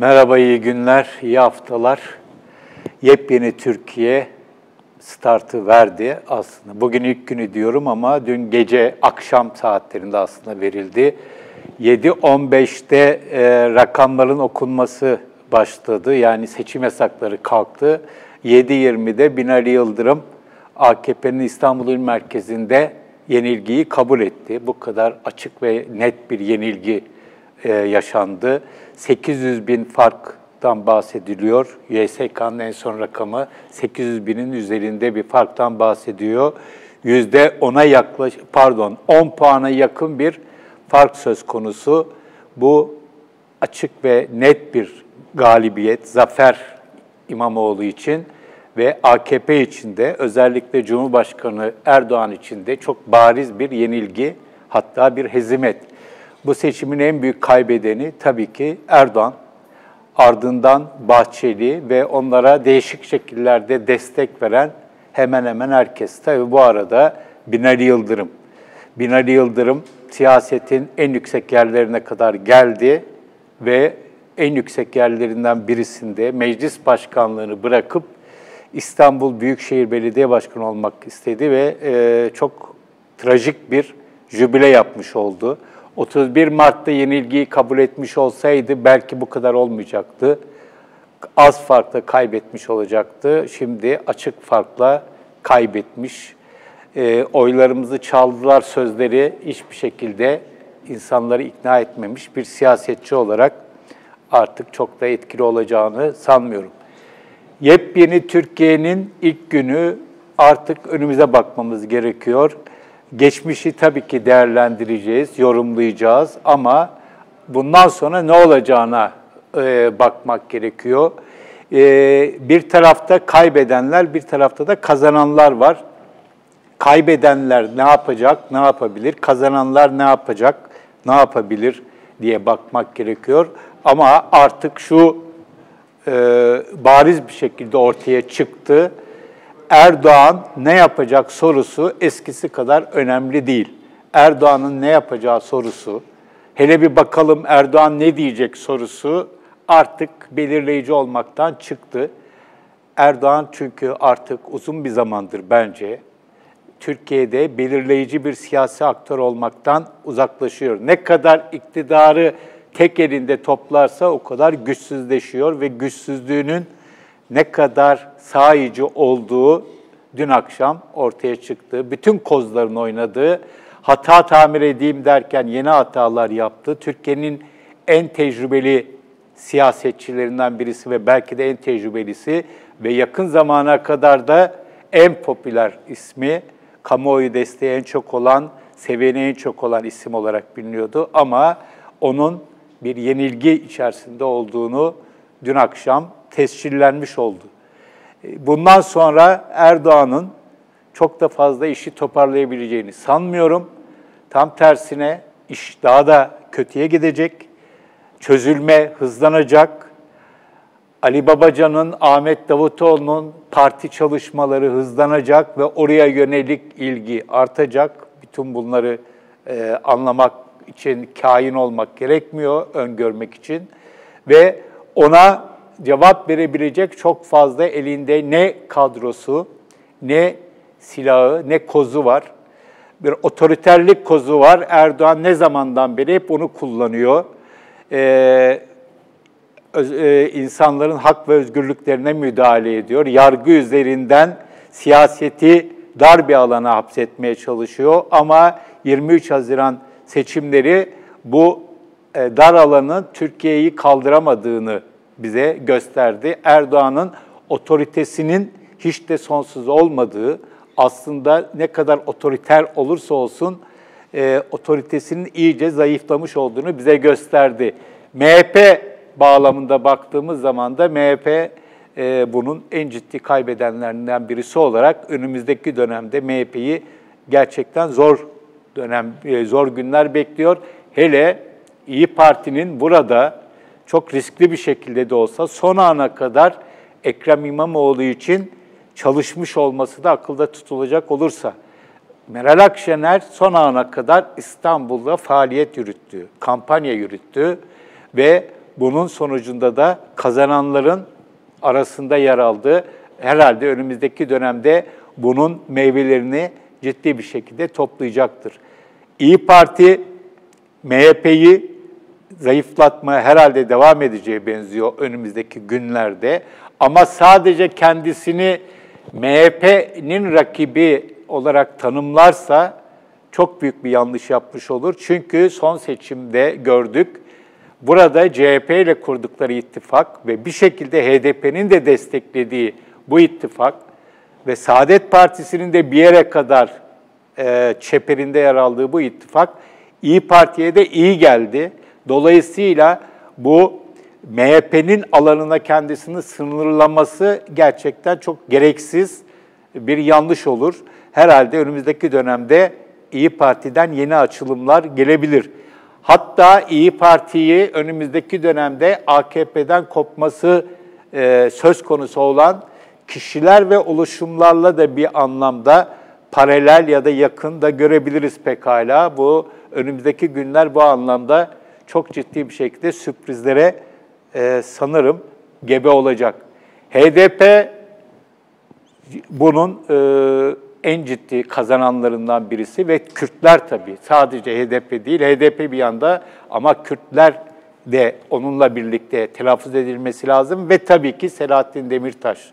Merhaba, iyi günler, iyi haftalar. Yepyeni Türkiye startı verdi aslında. Bugün ilk günü diyorum ama dün gece akşam saatlerinde aslında verildi. 7.15'te rakamların okunması başladı. Yani seçim yasakları kalktı. 7.20'de Binali Yıldırım AKP'nin İstanbul İl Merkezi'nde yenilgiyi kabul etti. Bu kadar açık ve net bir yenilgi yaşandı. 800 bin farktan bahsediliyor. YSK'nın en son rakamı 800 binin üzerinde bir farktan bahsediyor. %10 puana yakın bir fark söz konusu. Bu açık ve net bir galibiyet, zafer İmamoğlu için ve AKP için de, özellikle Cumhurbaşkanı Erdoğan için de çok bariz bir yenilgi, hatta bir hezimet. Bu seçimin en büyük kaybedeni tabii ki Erdoğan, ardından Bahçeli ve onlara değişik şekillerde destek veren hemen hemen herkes. Tabii bu arada Binali Yıldırım. Binali Yıldırım siyasetin en yüksek yerlerine kadar geldi ve en yüksek yerlerinden birisinde meclis başkanlığını bırakıp İstanbul Büyükşehir Belediye Başkanı olmak istedi ve çok trajik bir jübile yapmış oldu. 31 Mart'ta yenilgiyi kabul etmiş olsaydı belki bu kadar olmayacaktı. Az farkla kaybetmiş olacaktı. Şimdi açık farkla kaybetmiş. Oylarımızı çaldılar sözleri hiçbir şekilde insanları ikna etmemiş bir siyasetçi olarak artık çok da etkili olacağını sanmıyorum. Yepyeni Türkiye'nin ilk günü, artık önümüze bakmamız gerekiyor. Geçmişi tabii ki değerlendireceğiz, yorumlayacağız ama bundan sonra ne olacağına bakmak gerekiyor. Bir tarafta kaybedenler, bir tarafta da kazananlar var. Kaybedenler ne yapacak, ne yapabilir? Kazananlar ne yapacak, ne yapabilir diye bakmak gerekiyor. Ama artık şu bariz bir şekilde ortaya çıktı. Erdoğan ne yapacak sorusu eskisi kadar önemli değil. Erdoğan'ın ne yapacağı sorusu, hele bir bakalım Erdoğan ne diyecek sorusu artık belirleyici olmaktan çıktı. Erdoğan çünkü artık uzun bir zamandır bence Türkiye'de belirleyici bir siyasi aktör olmaktan uzaklaşıyor. Ne kadar iktidarı tek elinde toplarsa o kadar güçsüzleşiyor ve güçsüzlüğünün ne kadar sahici olduğu dün akşam ortaya çıktı. Bütün kozların oynadığı, hata tamir edeyim derken yeni hatalar yaptı. Türkiye'nin en tecrübeli siyasetçilerinden birisi ve belki de en tecrübelisi ve yakın zamana kadar da en popüler ismi, kamuoyu desteği en çok olan, seviyeni en çok olan isim olarak biliniyordu. Ama onun bir yenilgi içerisinde olduğunu dün akşam tescillenmiş oldu. Bundan sonra Erdoğan'ın çok da fazla işi toparlayabileceğini sanmıyorum. Tam tersine iş daha da kötüye gidecek. Çözülme hızlanacak. Ali Babacan'ın, Ahmet Davutoğlu'nun parti çalışmaları hızlanacak ve oraya yönelik ilgi artacak. Bütün bunları anlamak için kain olmak gerekmiyor, öngörmek için. Ve ona cevap verebilecek çok fazla elinde ne kadrosu, ne silahı, ne kozu var. Bir otoriterlik kozu var. Erdoğan ne zamandan beri hep onu kullanıyor. İnsanların hak ve özgürlüklerine müdahale ediyor. Yargı üzerinden siyaseti dar bir alana hapsetmeye çalışıyor. Ama 23 Haziran seçimleri bu dar alanın Türkiye'yi kaldıramadığını bize gösterdi. Erdoğan'ın otoritesinin hiç de sonsuz olmadığı, aslında ne kadar otoriter olursa olsun otoritesinin iyice zayıflamış olduğunu bize gösterdi. MHP bağlamında baktığımız zaman da MHP bunun en ciddi kaybedenlerinden birisi olarak önümüzdeki dönemde MHP'yi gerçekten zor günler bekliyor. Hele İyi Parti'nin burada çok riskli bir şekilde de olsa son ana kadar Ekrem İmamoğlu için çalışmış olması da akılda tutulacak olursa, Meral Akşener son ana kadar İstanbul'da faaliyet yürüttü, kampanya yürüttü ve bunun sonucunda da kazananların arasında yer aldığı, herhalde önümüzdeki dönemde bunun meyvelerini ciddi bir şekilde toplayacaktır. İYİ Parti, MHP'yi zayıflatmaya herhalde devam edeceği benziyor önümüzdeki günlerde. Ama sadece kendisini MHP'nin rakibi olarak tanımlarsa çok büyük bir yanlış yapmış olur. Çünkü son seçimde gördük, burada CHP ile kurdukları ittifak ve bir şekilde HDP'nin de desteklediği bu ittifak ve Saadet Partisi'nin de bir yere kadar çeperinde yer aldığı bu ittifak İYİ Parti'ye de iyi geldi. Dolayısıyla bu MHP'nin alanına kendisini sınırlaması gerçekten çok gereksiz bir yanlış olur. Herhalde önümüzdeki dönemde İYİ Parti'den yeni açılımlar gelebilir. Hatta İYİ Parti'yi önümüzdeki dönemde AKP'den kopması söz konusu olan kişiler ve oluşumlarla da bir anlamda paralel ya da yakın da görebiliriz pekala. Bu önümüzdeki günler bu anlamda çok ciddi bir şekilde sürprizlere sanırım gebe olacak. HDP bunun en ciddi kazananlarından birisi ve Kürtler tabii. Sadece HDP değil, HDP bir yanda ama Kürtler de onunla birlikte telaffuz edilmesi lazım ve tabii ki Selahattin Demirtaş.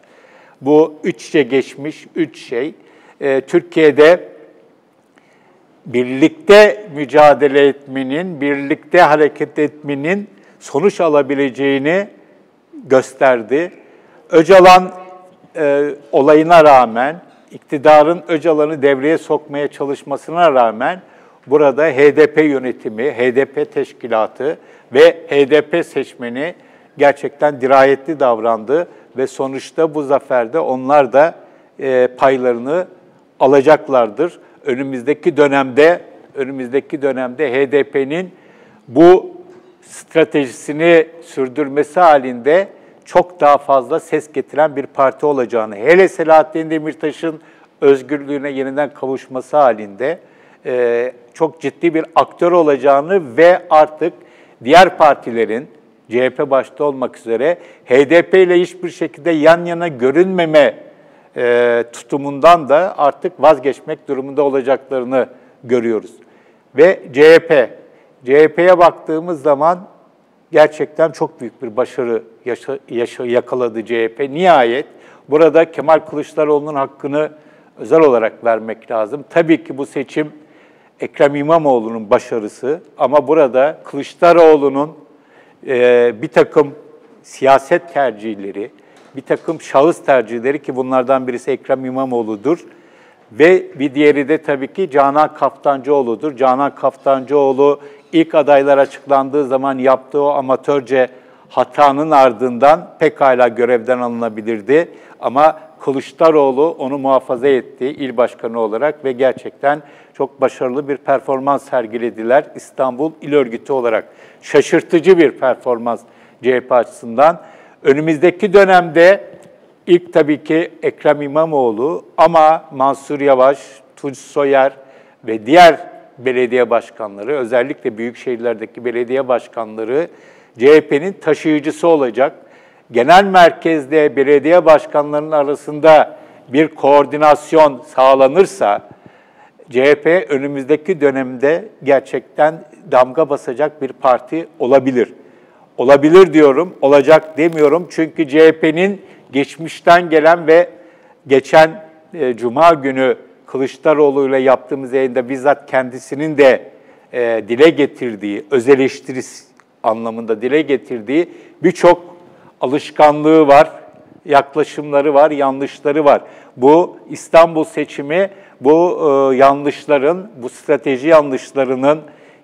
Bu üç içe geçmiş üç şey. Türkiye'de birlikte mücadele etmenin, birlikte hareket etmenin sonuç alabileceğini gösterdi. Öcalan olayına rağmen, iktidarın Öcalan'ı devreye sokmaya çalışmasına rağmen burada HDP yönetimi, HDP teşkilatı ve HDP seçmeni gerçekten dirayetli davrandı ve sonuçta bu zaferde onlar da paylarını alacaklardır. Önümüzdeki dönemde HDP'nin bu stratejisini sürdürmesi halinde çok daha fazla ses getiren bir parti olacağını, hele Selahattin Demirtaş'ın özgürlüğüne yeniden kavuşması halinde çok ciddi bir aktör olacağını ve artık diğer partilerin, CHP başta olmak üzere, HDP ile hiçbir şekilde yan yana görünmeme tutumundan da artık vazgeçmek durumunda olacaklarını görüyoruz. Ve CHP'ye baktığımız zaman gerçekten çok büyük bir başarı yakaladı CHP. Nihayet burada Kemal Kılıçdaroğlu'nun hakkını özel olarak vermek lazım. Tabii ki bu seçim Ekrem İmamoğlu'nun başarısı ama burada Kılıçdaroğlu'nun bir takım siyaset tercihleri, bir takım şahıs tercihleri ki bunlardan birisi Ekrem İmamoğlu'dur ve bir diğeri de tabii ki Canan Kaftancıoğlu'dur. Canan Kaftancıoğlu ilk adaylar açıklandığı zaman yaptığı o amatörce hatanın ardından pekala görevden alınabilirdi. Ama Kılıçdaroğlu onu muhafaza etti il başkanı olarak ve gerçekten çok başarılı bir performans sergilediler İstanbul İl Örgütü olarak. Şaşırtıcı bir performans CHP açısından. Önümüzdeki dönemde ilk tabii ki Ekrem İmamoğlu ama Mansur Yavaş, Tunç Soyer ve diğer belediye başkanları, özellikle büyük şehirlerdeki belediye başkanları CHP'nin taşıyıcısı olacak. Genel merkezde belediye başkanlarının arasında bir koordinasyon sağlanırsa CHP önümüzdeki dönemde gerçekten damga basacak bir parti olabilir. Olabilir diyorum, olacak demiyorum. Çünkü CHP'nin geçmişten gelen ve geçen Cuma günü Kılıçdaroğlu ile yaptığımız yayında bizzat kendisinin de dile getirdiği, öz eleştiri anlamında dile getirdiği birçok alışkanlığı var, yaklaşımları var, yanlışları var. Bu İstanbul seçimi bu yanlışların, bu strateji yanlışlarının,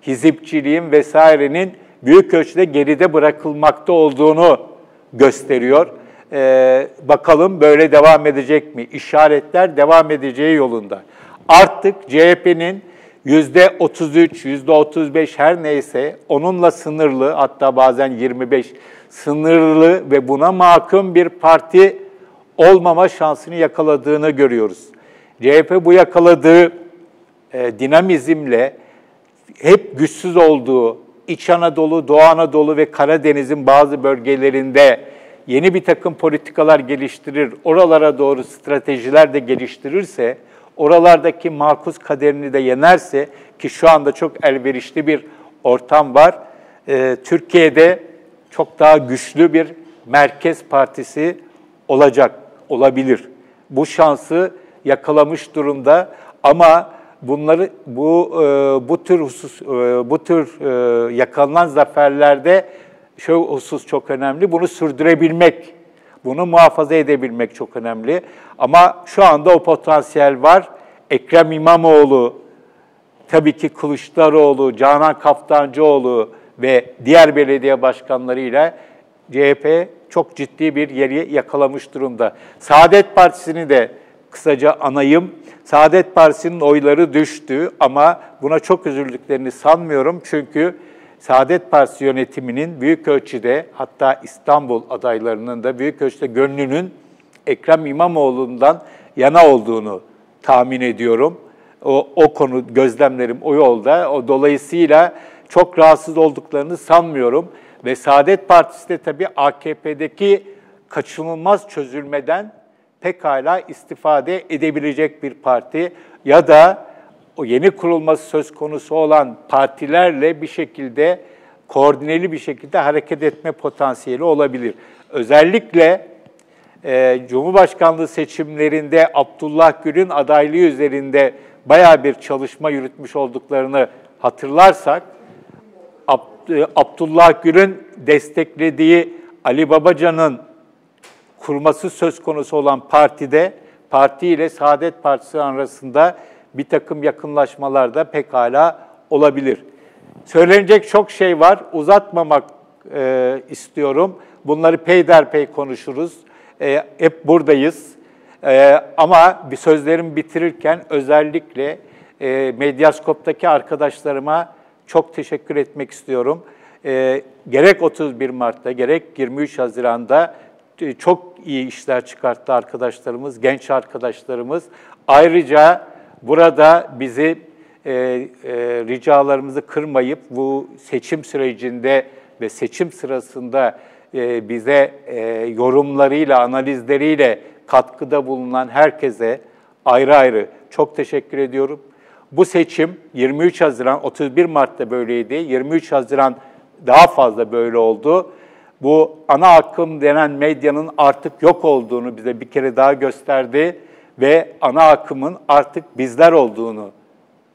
hizipçiliğin vesairenin büyük ölçüde geride bırakılmakta olduğunu gösteriyor. Bakalım böyle devam edecek mi? İşaretler devam edeceği yolunda. Artık CHP'nin %33, %35 her neyse onunla sınırlı, hatta bazen 25 sınırlı ve buna mahkum bir parti olmama şansını yakaladığını görüyoruz. CHP bu yakaladığı dinamizmle hep güçsüz olduğu İç Anadolu, Doğu Anadolu ve Karadeniz'in bazı bölgelerinde yeni bir takım politikalar geliştirir, oralara doğru stratejiler de geliştirirse, oralardaki makus kaderini de yenerse, ki şu anda çok elverişli bir ortam var, Türkiye'de çok daha güçlü bir merkez partisi olabilir. Bu şansı yakalamış durumda ama bunları bu tür yakalanan zaferlerde şu husus çok önemli. Bunu sürdürebilmek, bunu muhafaza edebilmek çok önemli. Ama şu anda o potansiyel var. Ekrem İmamoğlu, tabii ki Kılıçdaroğlu, Canan Kaftancıoğlu ve diğer belediye başkanlarıyla CHP çok ciddi bir yeri yakalamış durumda. Saadet Partisi'ni de kısaca anayım. Saadet Partisi'nin oyları düştü ama buna çok üzüldüklerini sanmıyorum. Çünkü Saadet Partisi yönetiminin büyük ölçüde, hatta İstanbul adaylarının da büyük ölçüde gönlünün Ekrem İmamoğlu'ndan yana olduğunu tahmin ediyorum. O konu, gözlemlerim o yolda. Dolayısıyla çok rahatsız olduklarını sanmıyorum. Ve Saadet Partisi de tabii AKP'deki kaçınılmaz çözülmeden pekala istifade edebilecek bir parti ya da o yeni kurulması söz konusu olan partilerle bir şekilde koordineli bir şekilde hareket etme potansiyeli olabilir. Özellikle Cumhurbaşkanlığı seçimlerinde Abdullah Gül'ün adaylığı üzerinde bayağı bir çalışma yürütmüş olduklarını hatırlarsak, Abdullah Gül'ün desteklediği Ali Babacan'ın kurması söz konusu olan parti ile Saadet Partisi arasında bir takım yakınlaşmalar da pekala olabilir. Söylenecek çok şey var, uzatmamak istiyorum. Bunları peyderpey konuşuruz. Hep buradayız. Ama bir sözlerimi bitirirken özellikle Medyaskop'taki arkadaşlarıma çok teşekkür etmek istiyorum. Gerek 31 Mart'ta, gerek 23 Haziran'da çok iyi işler çıkarttı arkadaşlarımız, genç arkadaşlarımız. Ayrıca burada bizi ricalarımızı kırmayıp bu seçim sürecinde ve seçim sırasında bize yorumlarıyla, analizleriyle katkıda bulunan herkese ayrı ayrı çok teşekkür ediyorum. Bu seçim 23 Haziran, 31 Mart'ta böyleydi, 23 Haziran daha fazla böyle oldu. Bu ana akım denen medyanın artık yok olduğunu bize bir kere daha gösterdi ve ana akımın artık bizler olduğunu,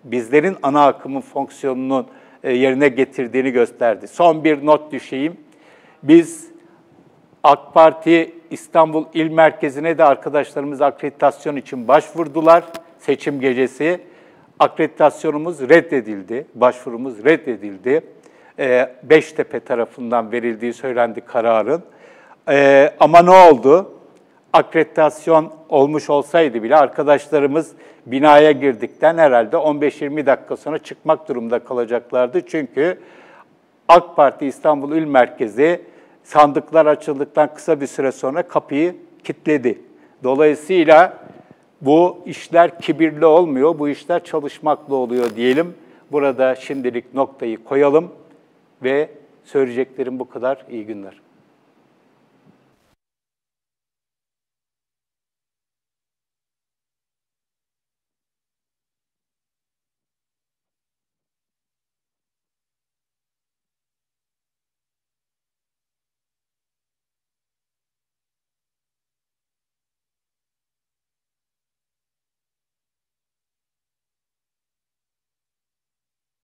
bizlerin ana akımın fonksiyonunun yerine getirdiğini gösterdi. Son bir not düşeyim. Biz AK Parti İstanbul İl Merkezi'ne de arkadaşlarımız akreditasyon için başvurdular seçim gecesi. Akreditasyonumuz reddedildi, başvurumuz reddedildi. Beştepe tarafından verildiği söylendi kararın. Ama ne oldu? Akreditasyon olmuş olsaydı bile arkadaşlarımız binaya girdikten herhalde 15-20 dakika sonra çıkmak durumunda kalacaklardı. Çünkü AK Parti İstanbul İl Merkezi sandıklar açıldıktan kısa bir süre sonra kapıyı kilitledi. Dolayısıyla bu işler kibirli olmuyor, bu işler çalışmakla oluyor diyelim. Burada şimdilik noktayı koyalım ve söyleyeceklerim bu kadar. İyi günler.